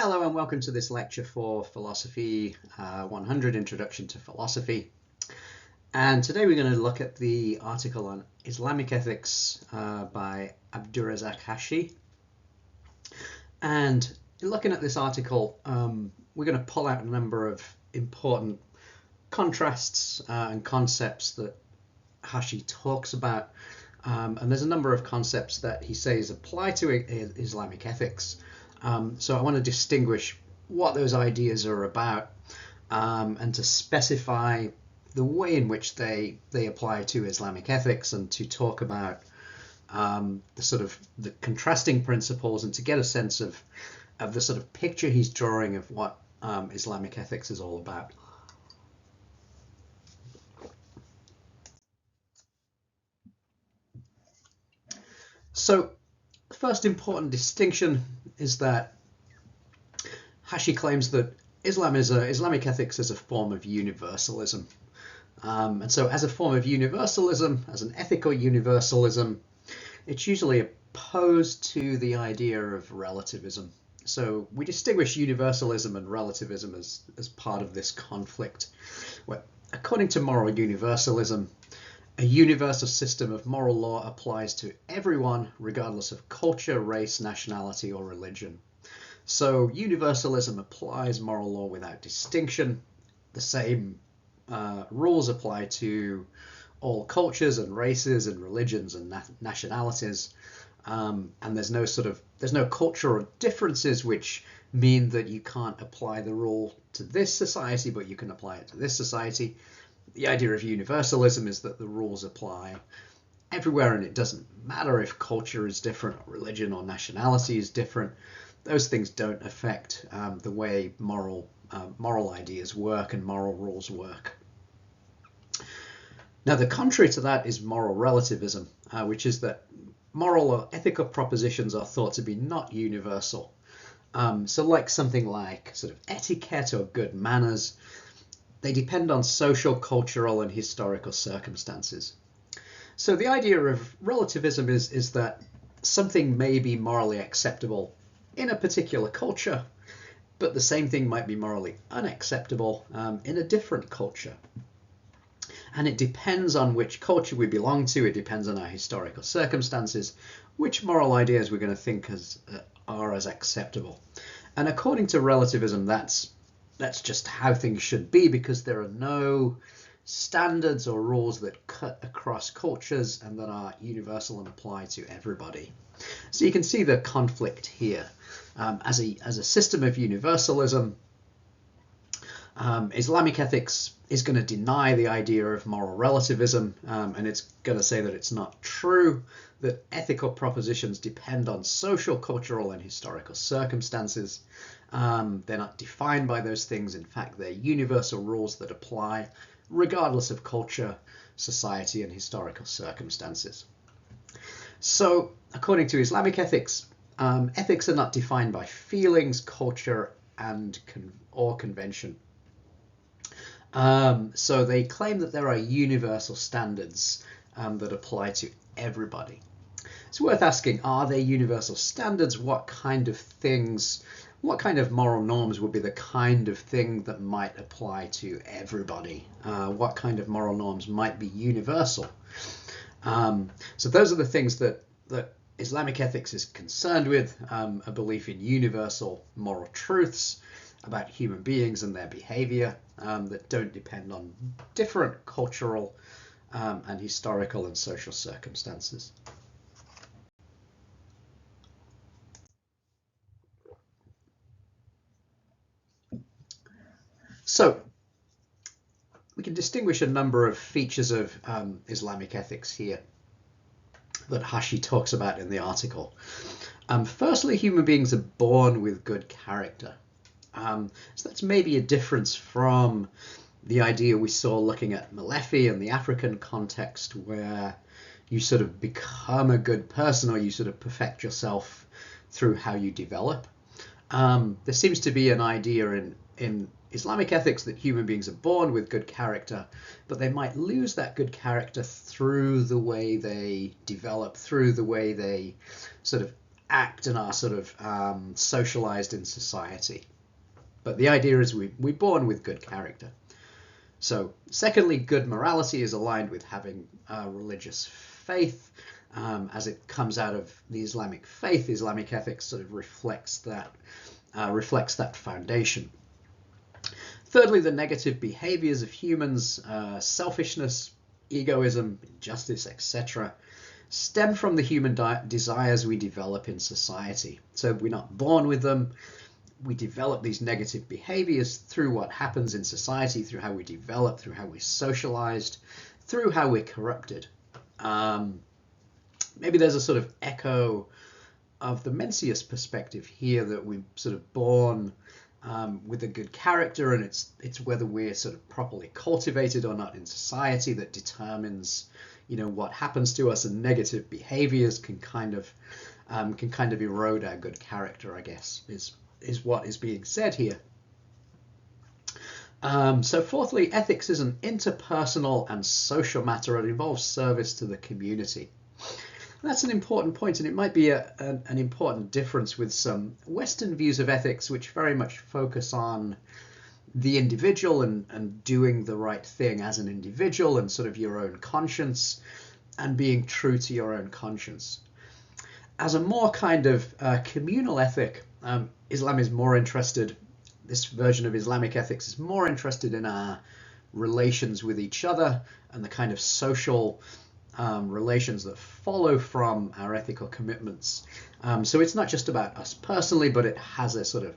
Hello and welcome to this lecture for Philosophy 100 Introduction to Philosophy. And today we're going to look at the article on Islamic Ethics by Abdurrazak Hashi. And in looking at this article, we're going to pull out a number of important contrasts and concepts that Hashi talks about. And there's a number of concepts that he says apply to Islamic ethics. So I want to distinguish what those ideas are about and to specify the way in which they apply to Islamic ethics, and to talk about the contrasting principles, and to get a sense of the sort of picture he's drawing of what Islamic ethics is all about. So the first important distinction is that Hashi claims that Islamic ethics is a form of universalism. And so as a form of universalism, as an ethical universalism, it's usually opposed to the idea of relativism. So we distinguish universalism and relativism as part of this conflict. Well, according to moral universalism, a universal system of moral law applies to everyone, regardless of culture, race, nationality, or religion. So universalism applies moral law without distinction. The same rules apply to all cultures and races and religions and nationalities. And there's no cultural differences which mean that you can't apply the rule to this society, but you can apply it to this society. The idea of universalism is that the rules apply everywhere, and it doesn't matter if culture is different, or religion or nationality is different. Those things don't affect the way moral ideas work and moral rules work. Now, the contrary to that is moral relativism, which is that moral or ethical propositions are thought to be not universal. So like something like sort of etiquette or good manners, they depend on social, cultural, and historical circumstances. So the idea of relativism is that something may be morally acceptable in a particular culture, but the same thing might be morally unacceptable in a different culture. And it depends on which culture we belong to, it depends on our historical circumstances, which moral ideas we're going to think are as acceptable. And according to relativism, that's just how things should be, because there are no standards or rules that cut across cultures and that are universal and apply to everybody. So you can see the conflict here. As a system of universalism, Islamic ethics is going to deny the idea of moral relativism, and it's going to say that it's not true, that ethical propositions depend on social, cultural, and historical circumstances. They're not defined by those things. In fact, they're universal rules that apply regardless of culture, society, and historical circumstances. So, according to Islamic ethics, ethics are not defined by feelings, culture, or convention. So they claim that there are universal standards that apply to everybody. It's worth asking, are there universal standards? What kind of moral norms would be the kind of thing that might apply to everybody? What kind of moral norms might be universal? So those are the things that Islamic ethics is concerned with, a belief in universal moral truths about human beings and their behavior that don't depend on different cultural and historical and social circumstances. So we can distinguish a number of features of Islamic ethics here that Hashi talks about in the article. Firstly, human beings are born with good character. So that's maybe a difference from the idea we saw looking at Malefi and the African context, where you sort of become a good person, or you sort of perfect yourself through how you develop. There seems to be an idea in Islamic ethics that human beings are born with good character, but they might lose that good character through the way they develop, through the way they sort of act and are sort of socialized in society. But the idea is we're born with good character. So secondly, good morality is aligned with having religious faith. As it comes out of the Islamic faith, Islamic ethics sort of reflects that foundation. Thirdly, the negative behaviors of humans, selfishness, egoism, injustice, etc., stem from the human desires we develop in society. So we're not born with them. We develop these negative behaviors through what happens in society, through how we develop, through how we're socialized, through how we're corrupted. Maybe there's a sort of echo of the Mencius perspective here, that we're sort of born with a good character, and it's whether we're sort of properly cultivated or not in society that determines, what happens to us, and negative behaviors can kind of erode our good character, I guess, is what is being said here. So fourthly, ethics is an interpersonal and social matter. It involves service to the community. That's an important point, and it might be an important difference with some Western views of ethics, which very much focus on the individual and doing the right thing as an individual, and sort of your own conscience and being true to your own conscience. As a more kind of communal ethic, Islam is more interested, this version of Islamic ethics is more interested in our relations with each other and the kind of social relations that follow from our ethical commitments. So it's not just about us personally, but it has a sort of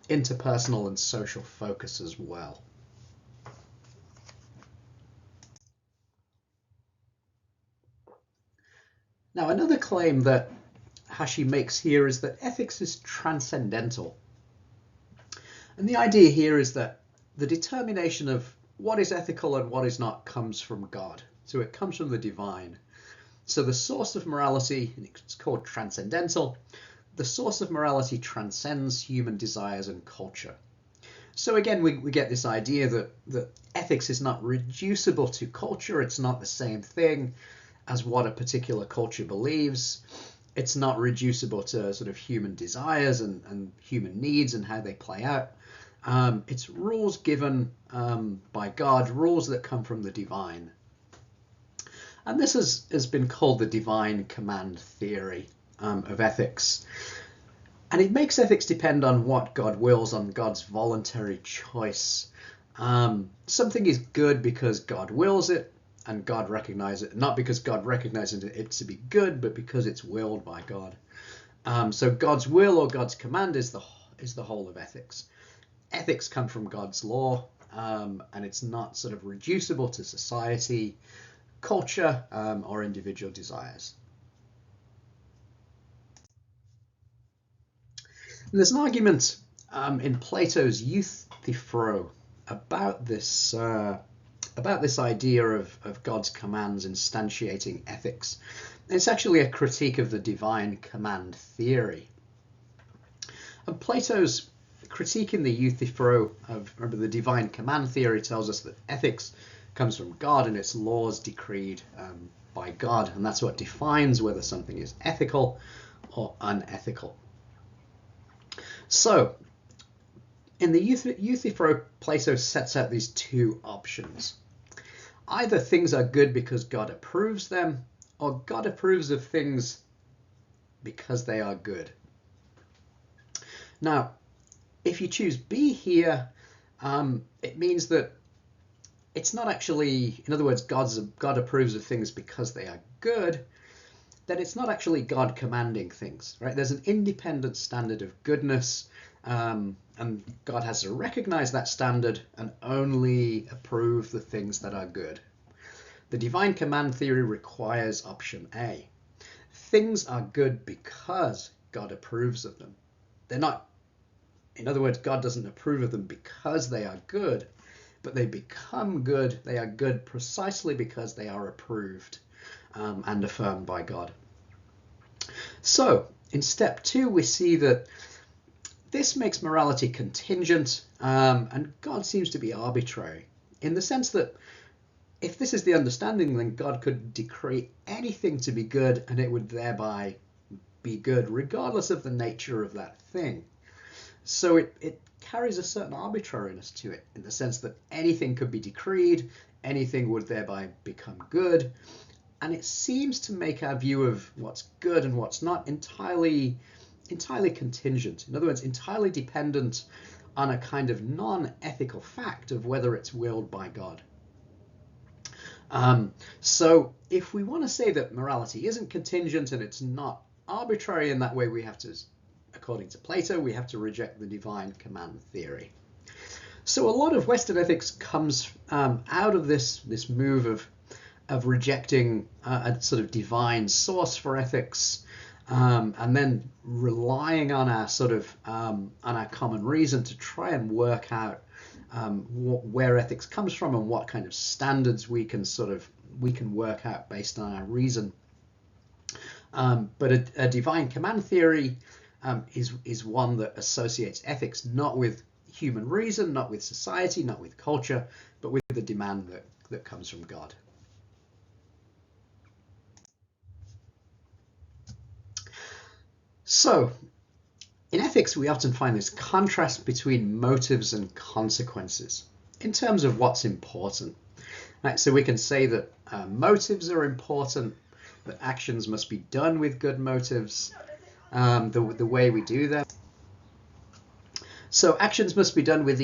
interpersonal and social focus as well. Now, another claim that Hashi makes here is that ethics is transcendental. And the idea here is that the determination of what is ethical and what is not comes from God. So it comes from the divine. So the source of morality, it's called transcendental, the source of morality transcends human desires and culture. So again, we get this idea that ethics is not reducible to culture. It's not the same thing as what a particular culture believes. It's not reducible to sort of human desires and human needs and how they play out. It's rules given by God, rules that come from the divine. And this has been called the divine command theory of ethics. And it makes ethics depend on what God wills, on God's voluntary choice. Something is good because God wills it and God recognizes it, not because God recognizes it to be good, but because it's willed by God. So God's will or God's command is the whole of ethics. Ethics come from God's law, and it's not sort of reducible to society, culture, or individual desires. And there's an argument in Plato's Euthyphro about this idea of God's commands instantiating ethics. And it's actually a critique of the divine command theory. And Plato's critique in the Euthyphro of the divine command theory tells us that ethics comes from God and its laws decreed by God, and that's what defines whether something is ethical or unethical. So in the Euthyphro, Plato sets out these two options. Either things are good because God approves them, or God approves of things because they are good. Now, if you choose B here, it means that it's not actually, in other words, God approves of things because they are good, then it's not actually God commanding things, right? There's an independent standard of goodness, and God has to recognize that standard and only approve the things that are good. The divine command theory requires option A. Things are good because God approves of them. They're not, in other words, God doesn't approve of them because they are good, but they become good. They are good precisely because they are approved and affirmed by God. So in step 2, we see that this makes morality contingent, and God seems to be arbitrary, in the sense that if this is the understanding, then God could decree anything to be good and it would thereby be good, regardless of the nature of that thing. So it carries a certain arbitrariness to it, in the sense that anything could be decreed, anything would thereby become good, and it seems to make our view of what's good and what's not entirely contingent. In other words, entirely dependent on a kind of non-ethical fact of whether it's willed by God. So if we want to say that morality isn't contingent and it's not arbitrary in that way, we have to, according to Plato, we have to reject the divine command theory. So a lot of Western ethics comes out of this move of rejecting a sort of divine source for ethics, and then relying on our sort of on our common reason to try and work out where ethics comes from and what kind of standards we can work out based on our reason. But a divine command theory is one that associates ethics not with human reason, not with society, not with culture, but with the demand that comes from God. So, in ethics, we often find this contrast between motives and consequences in terms of what's important. Right, so we can say that motives are important, that actions must be done with good motives, the way we do them. So actions must be done with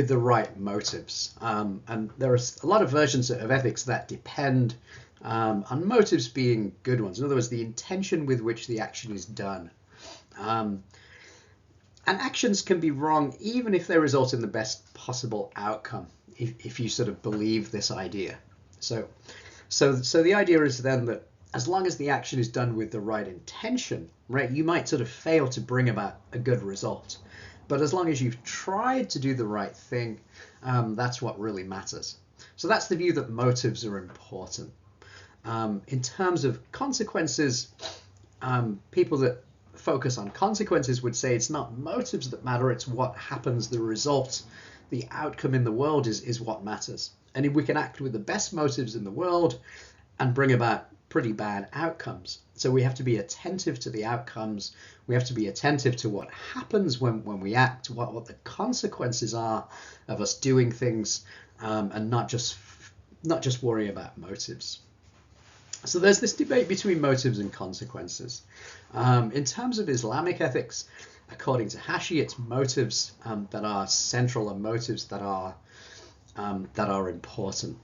the right motives, and there are a lot of versions of ethics that depend on motives being good ones. In other words, the intention with which the action is done. And actions can be wrong even if they result in the best possible outcome, if you sort of believe this idea. So the idea is then that as long as the action is done with the right intention, right, you might sort of fail to bring about a good result. But as long as you've tried to do the right thing, that's what really matters. So that's the view that motives are important. In terms of consequences, people that focus on consequences would say it's not motives that matter, it's what happens, the result, the outcome in the world is what matters. And if we can act with the best motives in the world and bring about pretty bad outcomes. So we have to be attentive to the outcomes. We have to be attentive to what happens when we act, what the consequences are of us doing things, and not just worry about motives. So there's this debate between motives and consequences. In terms of Islamic ethics, according to Hashi, it's motives that are central and motives that are important.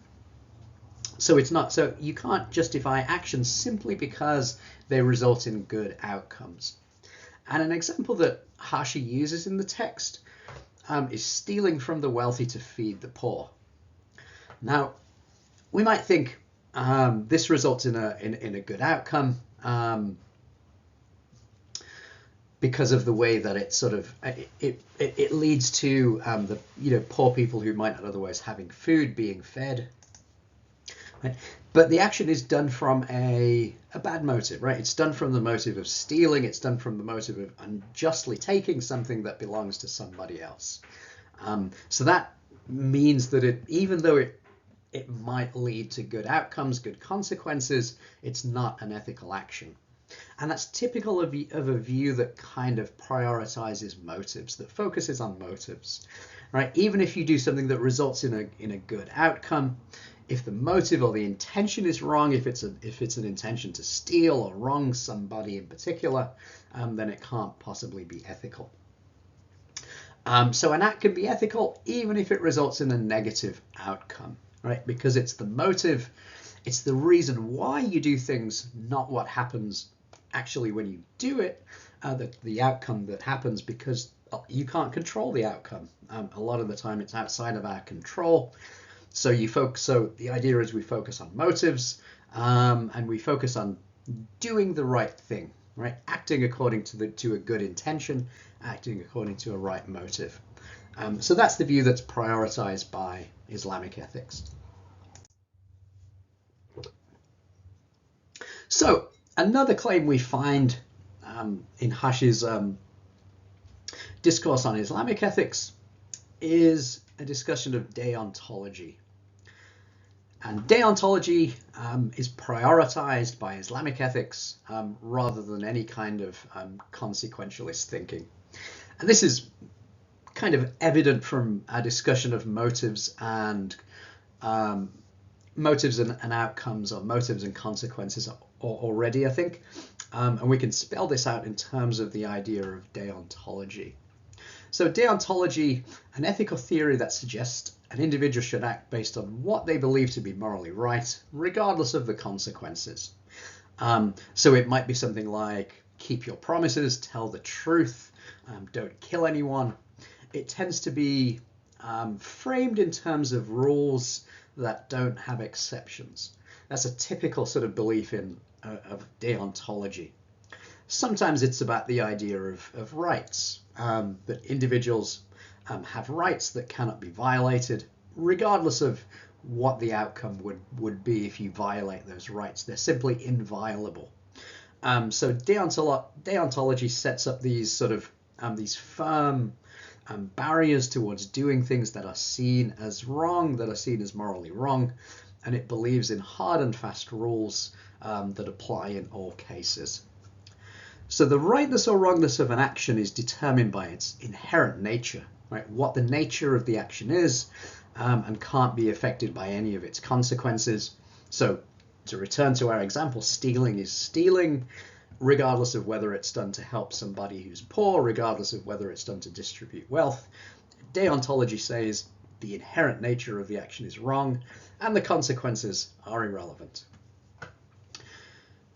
So you can't justify actions simply because they result in good outcomes. And an example that Hashi uses in the text is stealing from the wealthy to feed the poor. Now, we might think this results in a good outcome because of the way that it sort of it leads to the poor people who might not otherwise having food being fed. Right? But the action is done from a bad motive, right? It's done from the motive of stealing. It's done from the motive of unjustly taking something that belongs to somebody else. So that means that even though it might lead to good outcomes, good consequences, it's not an ethical action. And that's typical of a view that kind of prioritizes motives, that focuses on motives, right? Even if you do something that results in a good outcome, if the motive or the intention is wrong, if it's an intention to steal or wrong somebody in particular, then it can't possibly be ethical. So an act can be ethical even if it results in a negative outcome, right? Because it's the motive, it's the reason why you do things, not what happens actually when you do it, the outcome that happens, because you can't control the outcome. A lot of the time it's outside of our control. So the idea is we focus on motives, and we focus on doing the right thing, right? Acting according to a good intention, acting according to a right motive. So that's the view that's prioritized by Islamic ethics. So another claim we find in Hashi's discourse on Islamic ethics is a discussion of deontology. And deontology is prioritized by Islamic ethics rather than any kind of consequentialist thinking. And this is kind of evident from our discussion of motives and outcomes, or motives and consequences already, I think. And we can spell this out in terms of the idea of deontology. So deontology, an ethical theory that suggests an individual should act based on what they believe to be morally right, regardless of the consequences. So it might be something like keep your promises, tell the truth, don't kill anyone. It tends to be framed in terms of rules that don't have exceptions. That's a typical sort of belief of deontology. Sometimes it's about the idea of rights, that individuals have rights that cannot be violated, regardless of what the outcome would be if you violate those rights. They're simply inviolable. So deontology sets up these sort of these firm barriers towards doing things that are seen as wrong, that are seen as morally wrong, and it believes in hard and fast rules that apply in all cases. So the rightness or wrongness of an action is determined by its inherent nature, right? What the nature of the action is, and can't be affected by any of its consequences. So to return to our example, stealing is stealing, regardless of whether it's done to help somebody who's poor, regardless of whether it's done to distribute wealth. Deontology says the inherent nature of the action is wrong, and the consequences are irrelevant.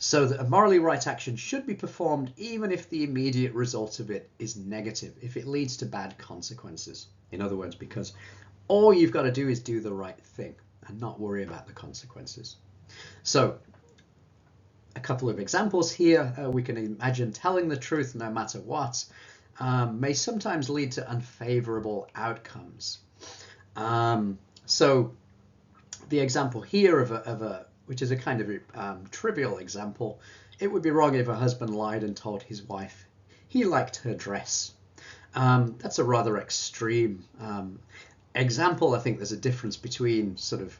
So that a morally right action should be performed even if the immediate result of it is negative, if it leads to bad consequences. In other words, because all you've got to do is do the right thing and not worry about the consequences. So a couple of examples here. We can imagine telling the truth no matter what may sometimes lead to unfavorable outcomes. So the example here which is a kind of trivial example, it would be wrong if a husband lied and told his wife he liked her dress. That's a rather extreme example. I think there's a difference between sort of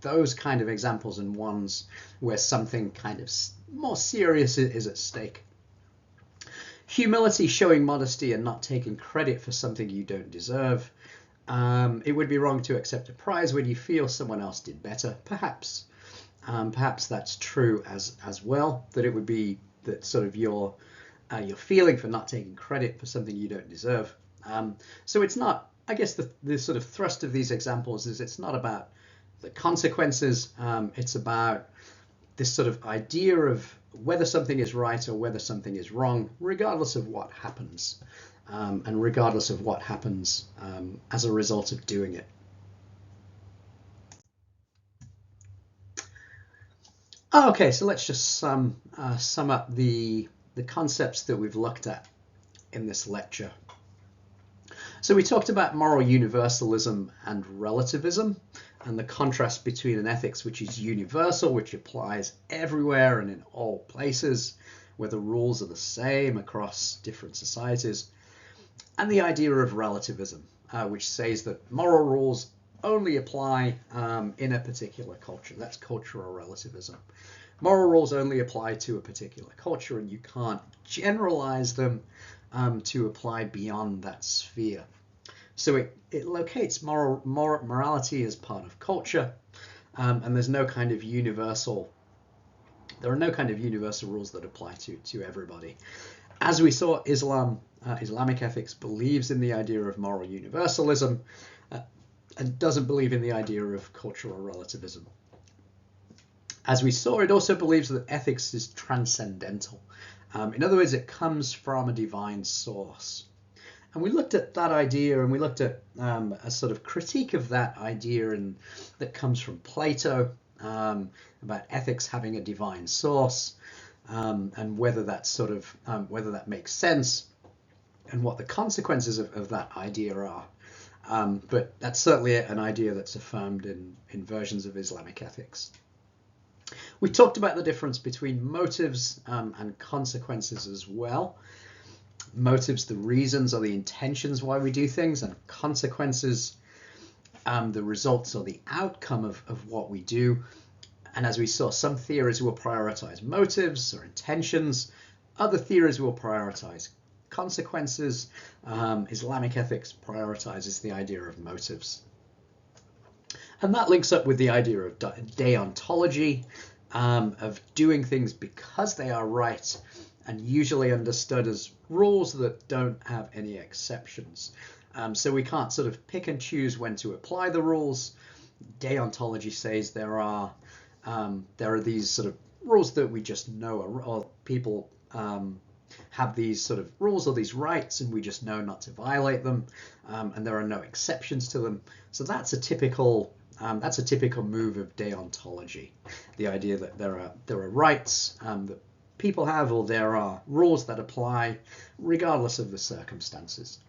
those kind of examples and ones where something kind of more serious is at stake. Humility, showing modesty and not taking credit for something you don't deserve. It would be wrong to accept a prize when you feel someone else did better. Perhaps that's true as well, that it would be that sort of your feeling for not taking credit for something you don't deserve. So it's not, I guess the sort of thrust of these examples is it's not about the consequences, it's about this sort of idea of whether something is right or whether something is wrong, regardless of what happens, and regardless of what happens as a result of doing it. Okay, so let's just sum up the concepts that we've looked at in this lecture. So we talked about moral universalism and relativism, and the contrast between an ethics which is universal, which applies everywhere and in all places, where the rules are the same across different societies, and the idea of relativism, which says that moral rules only apply in a particular culture. That's cultural relativism. Moral rules only apply to a particular culture, and you can't generalize them to apply beyond that sphere. So it locates morality as part of culture, and there are no kind of universal rules that apply to everybody. As we saw, Islamic ethics believes in the idea of moral universalism and doesn't believe in the idea of cultural relativism. As we saw, it also believes that ethics is transcendental. In other words, it comes from a divine source. And we looked at that idea, and we looked at a sort of critique of that idea that comes from Plato, about ethics having a divine source, and whether whether that makes sense, and what the consequences of that idea are. But that's certainly an idea that's affirmed in versions of Islamic ethics. We talked about the difference between motives and consequences as well. Motives, the reasons or the intentions why we do things, and consequences, the results or the outcome of what we do. And as we saw, some theories will prioritize motives or intentions. Other theories will prioritize consequences. Islamic ethics prioritizes the idea of motives. And that links up with the idea of deontology, of doing things because they are right, and usually understood as rules that don't have any exceptions. So we can't sort of pick and choose when to apply the rules. Deontology says there are these sort of rules that we just know, or people have these sort of rules or these rights, and we just know not to violate them, and there are no exceptions to them. So that's a typical move of deontology, the idea that there are rights that people have, or there are rules that apply regardless of the circumstances.